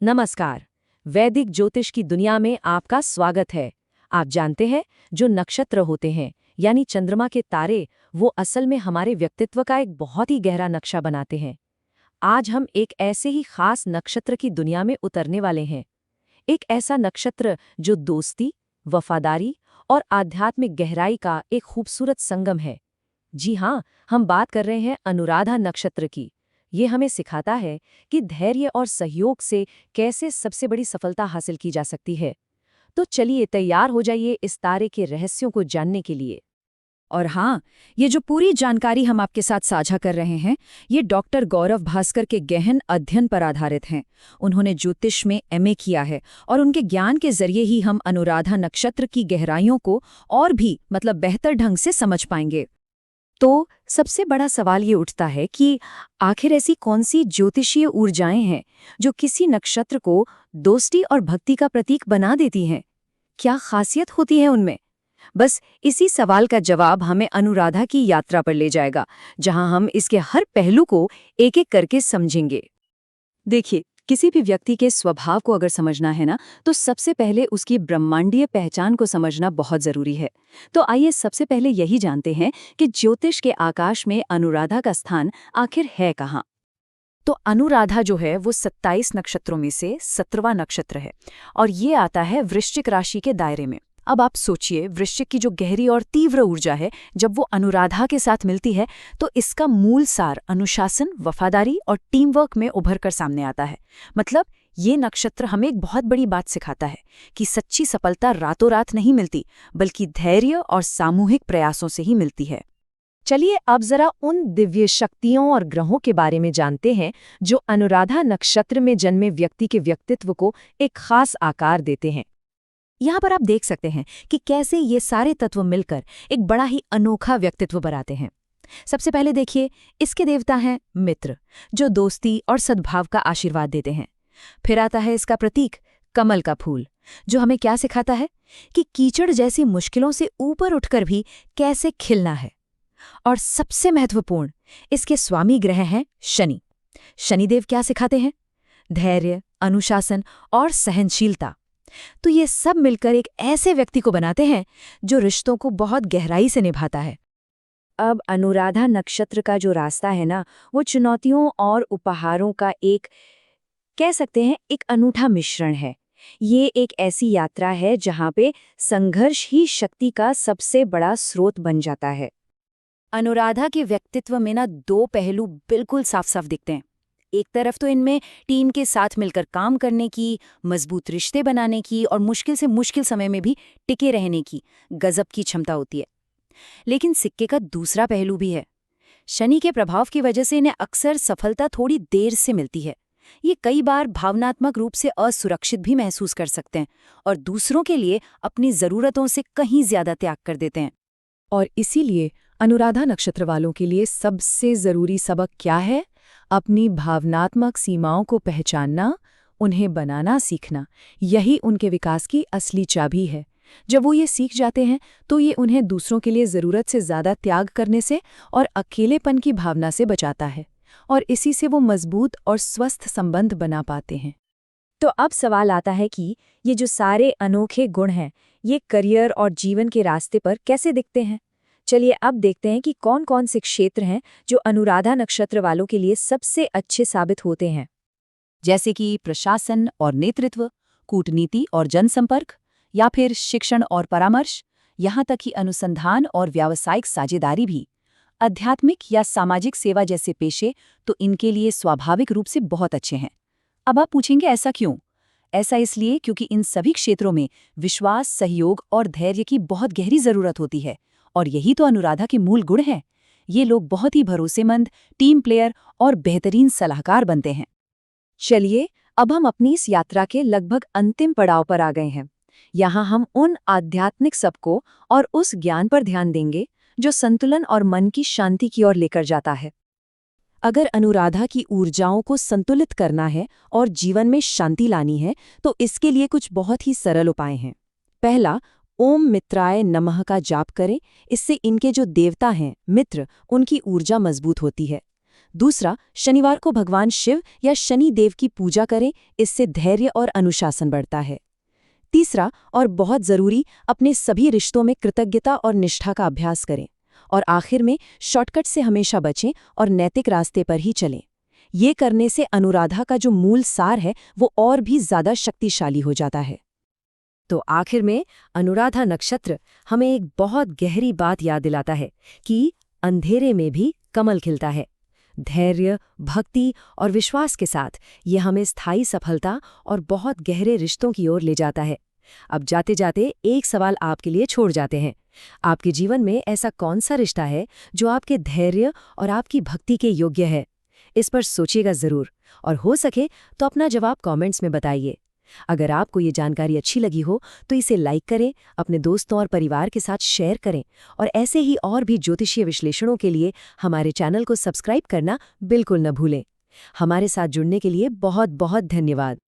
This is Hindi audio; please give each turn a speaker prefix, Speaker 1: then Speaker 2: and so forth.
Speaker 1: नमस्कार। वैदिक ज्योतिष की दुनिया में आपका स्वागत है। आप जानते हैं, जो नक्षत्र होते हैं यानी चंद्रमा के तारे, वो असल में हमारे व्यक्तित्व का एक बहुत ही गहरा नक्शा बनाते हैं। आज हम एक ऐसे ही खास नक्षत्र की दुनिया में उतरने वाले हैं। एक ऐसा नक्षत्र जो दोस्ती, वफादारी और आध्यात्मिक गहराई का एक खूबसूरत संगम है। जी हाँ, हम बात कर रहे हैं अनुराधा नक्षत्र की। ये हमें सिखाता है कि धैर्य और सहयोग से कैसे सबसे बड़ी सफलता हासिल की जा सकती है। तो चलिए तैयार हो जाइए इस तारे के रहस्यों को जानने के लिए।
Speaker 2: और हाँ, ये जो पूरी जानकारी हम आपके साथ साझा कर रहे हैं, ये डॉक्टर गौरव भास्कर के गहन अध्ययन पर आधारित हैं। उन्होंने ज्योतिष में एमए किया है और उनके ज्ञान के जरिए ही हम अनुराधा नक्षत्र की गहराइयों को और भी बेहतर ढंग से समझ पाएंगे। तो सबसे बड़ा सवाल ये उठता है कि आखिर ऐसी कौन सी ज्योतिषीय ऊर्जाएं हैं जो किसी नक्षत्र को दोस्ती और भक्ति का प्रतीक बना देती हैं? क्या खासियत होती है उनमें? बस इसी सवाल का जवाब हमें अनुराधा की यात्रा पर ले जाएगा, जहां हम इसके हर पहलू को एक-एक करके समझेंगे। देखिए, किसी भी व्यक्ति के स्वभाव को अगर समझना है ना, तो सबसे पहले उसकी ब्रह्मांडीय पहचान को समझना बहुत जरूरी है। तो आइए सबसे पहले यही जानते हैं कि ज्योतिष के आकाश में अनुराधा का स्थान आखिर है कहाँ। तो अनुराधा जो है वो 27 नक्षत्रों में से 17वां नक्षत्र है और ये आता है वृश्चिक राशि के दायरे में। अब आप सोचिए, वृश्चिक की जो गहरी और तीव्र ऊर्जा है, जब वो अनुराधा के साथ मिलती है तो इसका मूल सार अनुशासन, वफादारी और टीम वर्क में उभर कर सामने आता है। मतलब ये नक्षत्र हमें एक बहुत बड़ी बात सिखाता है कि सच्ची सफलता रातों रात नहीं मिलती, बल्कि धैर्य और सामूहिक प्रयासों से ही मिलती है।
Speaker 1: चलिए अब जरा उन दिव्य शक्तियों और ग्रहों के बारे में जानते हैं जो अनुराधा नक्षत्र में जन्मे व्यक्ति के व्यक्तित्व को एक खास आकार देते हैं।
Speaker 2: यहाँ पर आप देख सकते हैं कि कैसे ये सारे तत्व मिलकर एक बड़ा ही अनोखा व्यक्तित्व बनाते हैं। सबसे पहले देखिए, इसके देवता हैं मित्र, जो दोस्ती और सद्भाव का आशीर्वाद देते हैं। फिर आता है इसका प्रतीक कमल का फूल, जो हमें क्या सिखाता है कि कीचड़ जैसी मुश्किलों से ऊपर उठकर भी कैसे खिलना है। और सबसे महत्वपूर्ण, इसके स्वामी ग्रह हैं शनि। शनिदेव क्या सिखाते हैं? धैर्य, अनुशासन और सहनशीलता। तो ये सब मिलकर एक ऐसे व्यक्ति को बनाते हैं जो रिश्तों को बहुत गहराई से निभाता है।
Speaker 1: अब अनुराधा नक्षत्र का जो रास्ता है ना, वो चुनौतियों और उपहारों का एक, कह सकते हैं, एक अनूठा मिश्रण है। ये एक ऐसी यात्रा है जहाँ पे संघर्ष ही शक्ति का सबसे बड़ा स्रोत बन जाता है।
Speaker 2: अनुराधा के व्यक्तित्व में ना दो पहलू बिल्कुल साफ साफ दिखते हैं। एक तरफ तो इनमें टीम के साथ मिलकर काम करने की, मजबूत रिश्ते बनाने की और मुश्किल से मुश्किल समय में भी टिके रहने की गजब की क्षमता होती है। लेकिन सिक्के का दूसरा पहलू भी है। शनि के प्रभाव की वजह से इन्हें अक्सर सफलता थोड़ी देर से मिलती है। ये कई बार भावनात्मक रूप से असुरक्षित भी महसूस कर सकते हैं और दूसरों के लिए अपनी जरूरतों से कहीं ज्यादा त्याग कर देते हैं।
Speaker 1: और इसीलिए अनुराधा नक्षत्र वालों के लिए सबसे जरूरी सबक क्या है? अपनी भावनात्मक सीमाओं को पहचानना, उन्हें बनाना सीखना। यही उनके विकास की असली चाबी है। जब वो ये सीख जाते हैं तो ये उन्हें दूसरों के लिए ज़रूरत से ज़्यादा त्याग करने से और अकेलेपन की भावना से बचाता है, और इसी से वो मजबूत और स्वस्थ संबंध बना पाते हैं। तो अब सवाल आता है कि ये जो सारे अनोखे गुण हैं, ये करियर और जीवन के रास्ते पर कैसे दिखते हैं? चलिए अब देखते हैं कि कौन कौन से क्षेत्र हैं जो अनुराधा नक्षत्र वालों के लिए सबसे अच्छे साबित होते हैं।
Speaker 2: जैसे कि प्रशासन और नेतृत्व, कूटनीति और जनसंपर्क, या फिर शिक्षण और परामर्श, यहाँ तक कि अनुसंधान और व्यावसायिक साझेदारी भी। आध्यात्मिक या सामाजिक सेवा जैसे पेशे तो इनके लिए स्वाभाविक रूप से बहुत अच्छे हैं। अब आप पूछेंगे ऐसा क्यों? ऐसा इसलिए क्योंकि इन सभी क्षेत्रों में विश्वास, सहयोग और धैर्य की बहुत गहरी जरूरत होती है, और यही तो अनुराधा के मूल गुण हैं। ये लोग बहुत ही भरोसेमंद, टीम प्लेयर और बेहतरीन सलाहकार बनते हैं।
Speaker 1: चलिए अब हम अपनी इस यात्रा के लगभग अंतिम पड़ाव पर आ गए हैं। यहाँ हम उन आध्यात्मिक सबको और उस ज्ञान पर ध्यान देंगे जो संतुलन और मन की शांति की ओर लेकर जाता है। अगर अनुराधा की ऊर्जाओं को संतुलित करना है और जीवन में शांति लानी है, तो इसके लिए कुछ बहुत ही सरल उपाय हैं। पहला, ओम मित्राय नमः का जाप करें। इससे इनके जो देवता हैं मित्र, उनकी ऊर्जा मजबूत होती है। दूसरा, शनिवार को भगवान शिव या शनि देव की पूजा करें, इससे धैर्य और अनुशासन बढ़ता है। तीसरा और बहुत जरूरी, अपने सभी रिश्तों में कृतज्ञता और निष्ठा का अभ्यास करें। और आखिर में, शॉर्टकट से हमेशा बचें और नैतिक रास्ते पर ही चलें। ये करने से अनुराधा का जो मूल सार है वो और भी ज्यादा शक्तिशाली हो जाता है।
Speaker 2: तो आखिर में अनुराधा नक्षत्र हमें एक बहुत गहरी बात याद दिलाता है कि अंधेरे में भी कमल खिलता है। धैर्य, भक्ति और विश्वास के साथ ये हमें स्थायी सफलता और बहुत गहरे रिश्तों की ओर ले जाता है। अब जाते जाते एक सवाल आपके लिए छोड़ जाते हैं। आपके जीवन में ऐसा कौन सा रिश्ता है जो आपके धैर्य और आपकी भक्ति के योग्य है? इस पर सोचिएगा जरूर, और हो सके तो अपना जवाब कमेंट्स में बताइए। अगर आपको ये जानकारी अच्छी लगी हो तो इसे लाइक करें, अपने दोस्तों और परिवार के साथ शेयर करें, और ऐसे ही और भी ज्योतिषीय विश्लेषणों के लिए हमारे चैनल को सब्सक्राइब करना बिल्कुल न भूलें। हमारे साथ जुड़ने के लिए बहुत बहुत धन्यवाद।